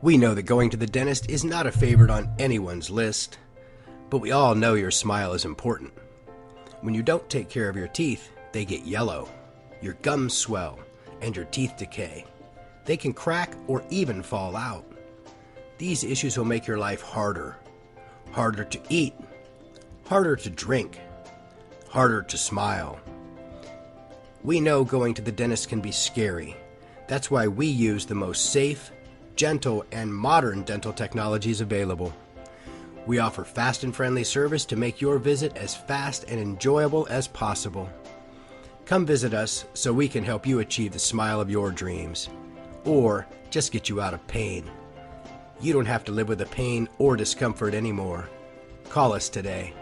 We know that going to the dentist is not a favorite on anyone's list, but we all know your smile is important. When you don't take care of your teeth, they get yellow, your gums swell, and your teeth decay. They can crack or even fall out. These issues will make your life harder. Harder to eat, harder to drink, harder to smile. We know going to the dentist can be scary. That's why we use the most safe, gentle, and modern dental technologies available. We offer fast and friendly service to make your visit as fast and enjoyable as possible. Come visit us so we can help you achieve the smile of your dreams, or just get you out of pain. You don't have to live with the pain or discomfort anymore. Call us today.